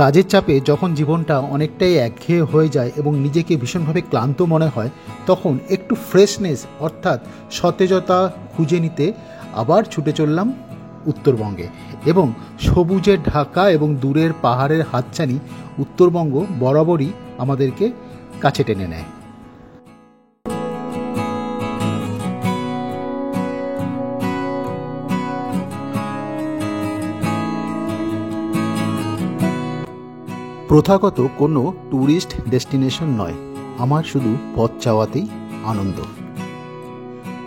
কাজের চাপে যখন জীবনটা অনেকটাই একঘেয়ে হয়ে যায় এবং নিজেকে ভীষণভাবে ক্লান্ত মনে হয়, তখন একটু ফ্রেশনেস অর্থাৎ সতেজতা খুঁজে নিতে আবার ছুটে চললাম উত্তরবঙ্গে। এবং সবুজের ঢাকা এবং দূরের পাহাড়ের হাতছানি উত্তরবঙ্গ বরাবরই আমাদেরকে কাছে টেনে নেয়। প্রথাগত কোনো ট্যুরিস্ট ডেস্টিনেশন নয়, আমার শুধু পথ চাওয়াতেই আনন্দ।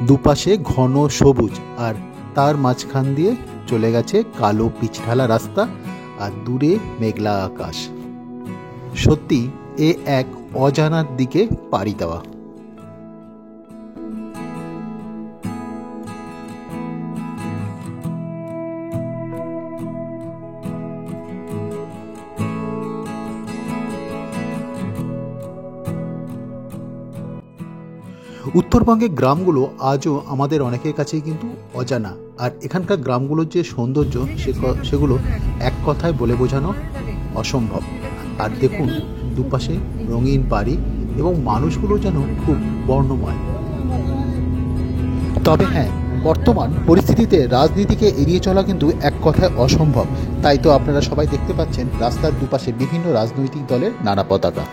দুপাশে ঘন সবুজ আর তার মাঝখান দিয়ে চলে গেছে কালো পিচঢালা রাস্তা আর দূরে মেঘলা আকাশ। সত্যি এ এক অজানার দিকে পাড়ি দেওয়া। উত্তরবঙ্গের গ্রামগুলো আজও আমাদের অনেকের কাছেই কিন্তু অজানা, আর এখানকার গ্রামগুলোর যে সৌন্দর্য সেগুলো এক কথায় বলে বোঝানো অসম্ভব। আর দেখুন দুপাশে রঙিন বাড়ি এবং মানুষগুলো যেন খুব বর্ণময়। তবে হ্যাঁ, বর্তমান পরিস্থিতিতে রাজনীতিকে এড়িয়ে চলা কিন্তু এক কথায় অসম্ভব। তাই তো আপনারা সবাই দেখতে পাচ্ছেন রাস্তার দুপাশে বিভিন্ন রাজনৈতিক দলের নানা পতাকা।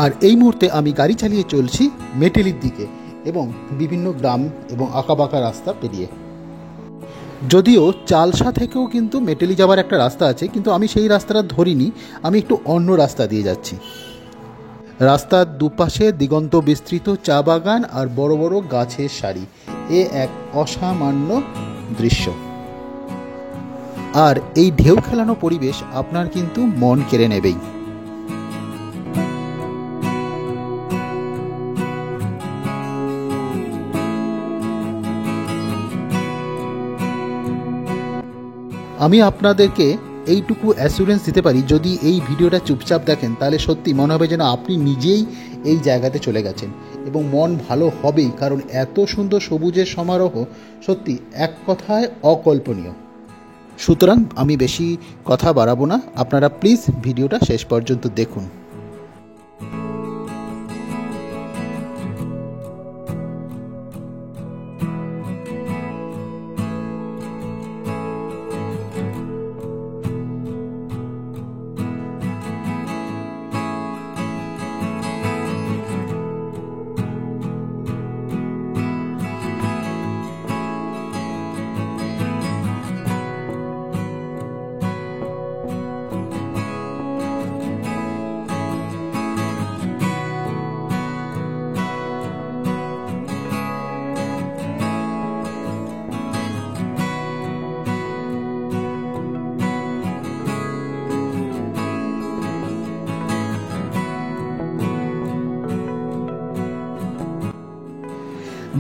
আর এই মুহূর্তে আমি গাড়ি চালিয়ে চলছি মেটেলির দিকে এবং বিভিন্ন গ্রাম এবং আঁকাবাঁকা রাস্তা পেরিয়ে। যদিও চালসা থেকেও কিন্তু মেটেলি যাওয়ার একটা রাস্তা আছে, কিন্তু আমি সেই রাস্তাটা ধরিনি, আমি একটু অন্য রাস্তা দিয়ে যাচ্ছি। রাস্তার দুপাশে দিগন্ত বিস্তৃত চা বাগান আর বড় বড় গাছের সারি, এ এক অসামান্য দৃশ্য। আর এই ঢেউ খেলানো পরিবেশ আপনার কিন্তু মন কেড়ে নেবেই। আমি আপনাদেরকে এইটুকু অ্যাসুরেন্স দিতে পারি, যদি এই ভিডিওটা চুপচাপ দেখেন তাহলে সত্যি মনে হবে যেন আপনি নিজেই এই জায়গাতে চলে গেছেন এবং মন ভালো হবেই, কারণ এত সুন্দর সবুজের সমারোহ সত্যি এক কথায় অকল্পনীয়। সুতরাং আমি বেশি কথা বাড়াবো না, আপনারা প্লিজ ভিডিওটা শেষ পর্যন্ত দেখুন।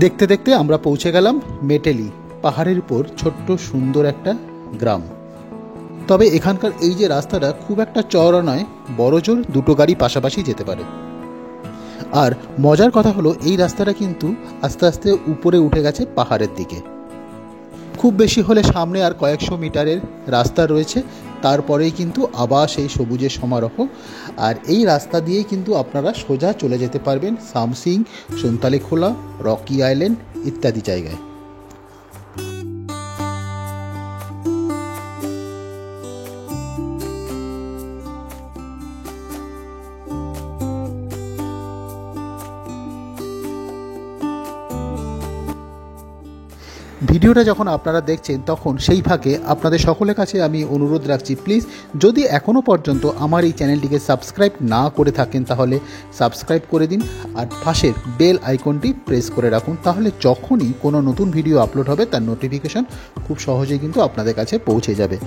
দেখতে দেখতে আমরা পৌঁছে গেলাম মেটেলি, পাহাড়ের উপর ছোট্ট সুন্দর একটা গ্রাম। তবে এখানকার এই যে রাস্তাটা খুব একটা চওড়া নয়, বড়জোর দুটো গাড়ি পাশাপাশি যেতে পারে। আর মজার কথা হলো এই রাস্তাটা কিন্তু আস্তে আস্তে উপরে উঠে গেছে পাহাড়ের দিকে। খুব বেশি হলে সামনে আর কয়েকশো মিটারের রাস্তা রয়েছে, তারপরেই কিন্তু আবার সেই সবুজের সমারোহ। আর এই রাস্তা দিয়েই কিন্তু আপনারা সোজা চলে যেতে পারবেন সামসিং, সন্তালেখোলা, রকি আইল্যান্ড ইত্যাদি জায়গায়। ভিডিওটা যখন আপনারা দেখছেন তখন সেই ফাঁকে আপনাদের সকলের কাছে আমি অনুরোধ রাখছি, প্লিজ যদি এখনও পর্যন্ত আমার এই চ্যানেলটিকে সাবস্ক্রাইব না করে থাকেন তাহলে সাবস্ক্রাইব করে দিন আর পাশের বেল আইকনটি প্রেস করে রাখুন, তাহলে যখনই কোনো নতুন ভিডিও আপলোড হবে তার নোটিফিকেশন খুব সহজেই কিন্তু আপনাদের কাছে পৌঁছে যাবে।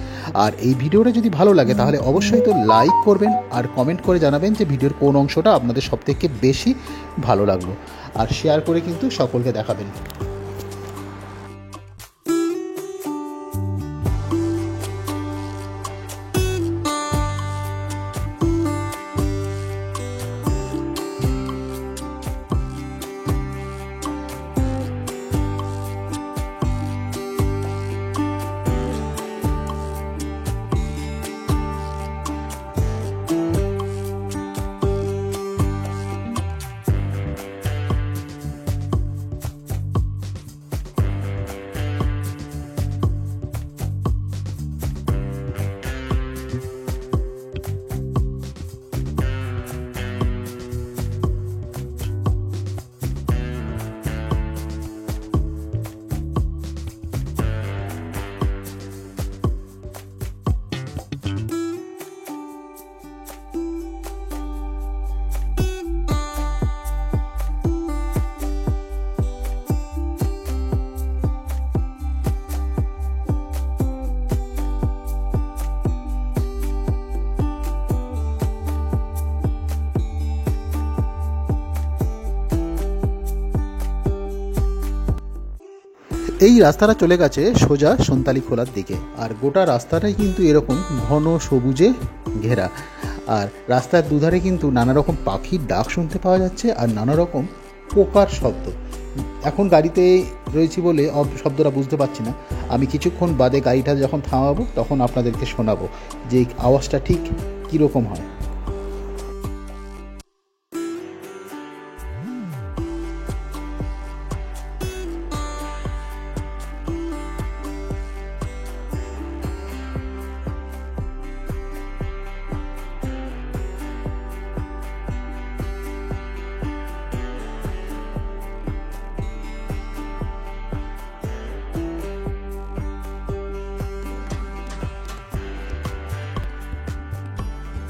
আর এই ভিডিওটা যদি ভালো লাগে তাহলে অবশ্যই তো লাইক করবেন আর কমেন্ট করে জানাবেন যে ভিডিওর কোন অংশটা আপনাদের সবথেকে বেশি ভালো লাগলো, আর শেয়ার করে কিন্তু সকলকে দেখাবেন। এই রাস্তাটা চলে গেছে সোজা সন্তালি খোলার দিকে, আর গোটা রাস্তাটাই কিন্তু এরকম ঘন সবুজে ঘেরা, আর রাস্তার দুধারে কিন্তু নানা রকম পাখির ডাক শুনতে পাওয়া যাচ্ছে আর নানা রকম পোকার শব্দ। এখন গাড়িতে রয়েছি বলে শব্দটা বুঝতে পারছি না, আমি কিছুক্ষণ বাদে গাড়িটা যখন থামাবো তখন আপনাদেরকে শোনাবো যে আওয়াজটা ঠিক কীরকম হয়।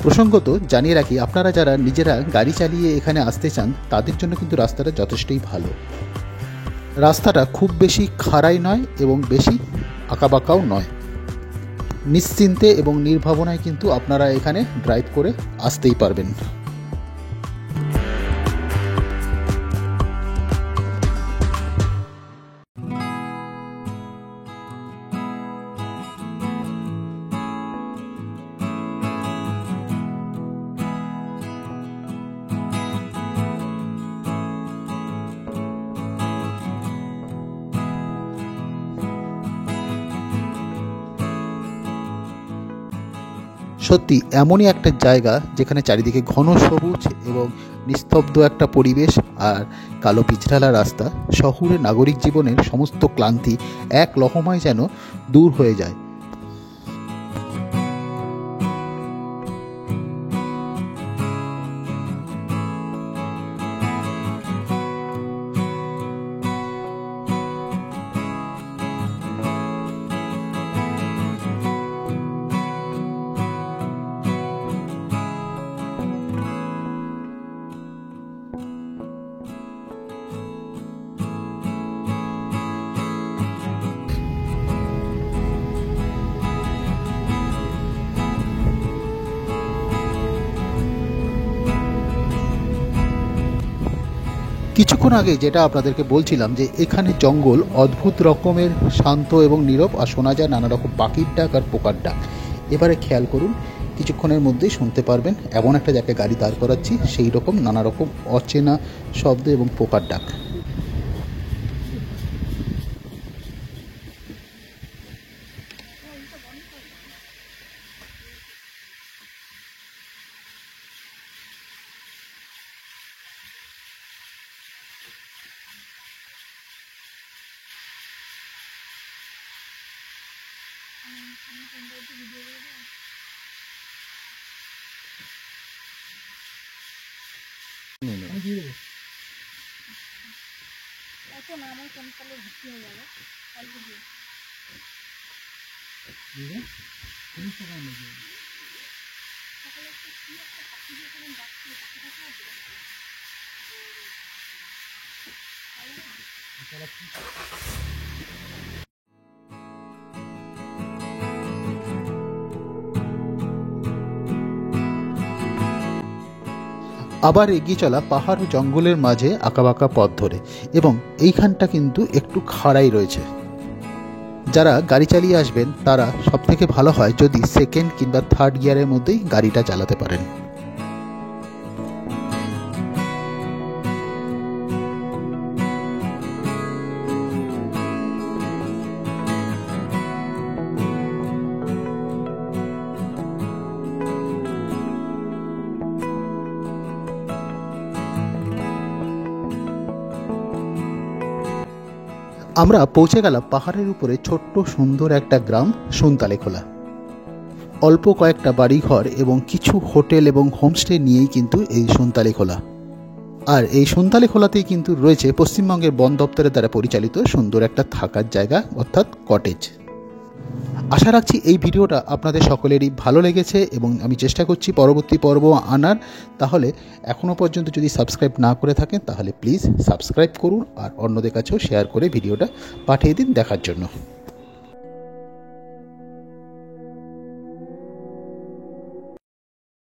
প্রসঙ্গত জানিয়ে রাখি, আপনারা যারা নিজেরা গাড়ি চালিয়ে এখানে আসতে চান তাদের জন্য কিন্তু রাস্তাটা যথেষ্টই ভালো। রাস্তাটা খুব বেশি খাড়াই নয় এবং বেশি আঁকাবাঁকাও নয়, নিশ্চিন্তে এবং নির্ভাবনায় কিন্তু আপনারা এখানে ড্রাইভ করে আসতেই পারবেন। সত্যি এমনই একটা জায়গা যেখানে চারিদিকে ঘন সবুজ এবং নিস্তব্ধ একটা পরিবেশ আর কালো পিছড়ালা রাস্তা শহুরে নাগরিক জীবনের সমস্ত ক্লান্তি এক লহমায় যেন দূর হয়ে যায়। কিছুক্ষণ আগে যেটা আপনাদেরকে বলছিলাম যে এখানে জঙ্গল অদ্ভুত রকমের শান্ত এবং নীরব, আর শোনা যায় নানা রকম পাখির ডাক আর পোকার ডাক। এবারে খেয়াল করুন, কিছুক্ষণের মধ্যেই শুনতে পারবেন এমন একটা জায়গায় গাড়ি দাঁড় করাচ্ছি, সেই রকম নানা রকম অচেনা শব্দ এবং পোকার ডাক। এখন আমার কোনকালে ভর্তি হয়ে যাবে। আবার এগিয়ে চলা পাহাড় ও জঙ্গলের মাঝে আঁকাবাঁকা পথ ধরে, এবং এইখানটা কিন্তু একটু খাড়াই রয়েছে। যারা গাড়ি চালিয়ে আসবেন তারা সব থেকে ভালো হয় যদি সেকেন্ড কিংবা থার্ড গিয়ারের মধ্যেই গাড়িটা চালাতে পারেন। আমরা পৌঁছে গেলাম পাহাড়ের উপরে ছোট্ট সুন্দর একটা গ্রাম সুনতালেখোলা। অল্প কয়েকটা বাড়িঘর এবং কিছু হোটেল এবং হোমস্টে নিয়েই কিন্তু এই সুনতালেখোলা। আর এই সুনতালেখোলাতেই কিন্তু রয়েছে পশ্চিমবঙ্গের বন দপ্তরের দ্বারা পরিচালিত সুন্দর একটা থাকার জায়গা, অর্থাৎ কটেজ। আশা রাখছি এই ভিডিওটা আপনাদের সকলেরই ভালো লেগেছে এবং আমি চেষ্টা করছি পরবর্তী পর্ব আনার। তাহলে এখনও পর্যন্ত যদি সাবস্ক্রাইব না করে থাকেন তাহলে প্লিজ সাবস্ক্রাইব করুন আর অন্যদের কাছেও শেয়ার করে ভিডিওটা পাঠিয়ে দিন দেখার জন্য।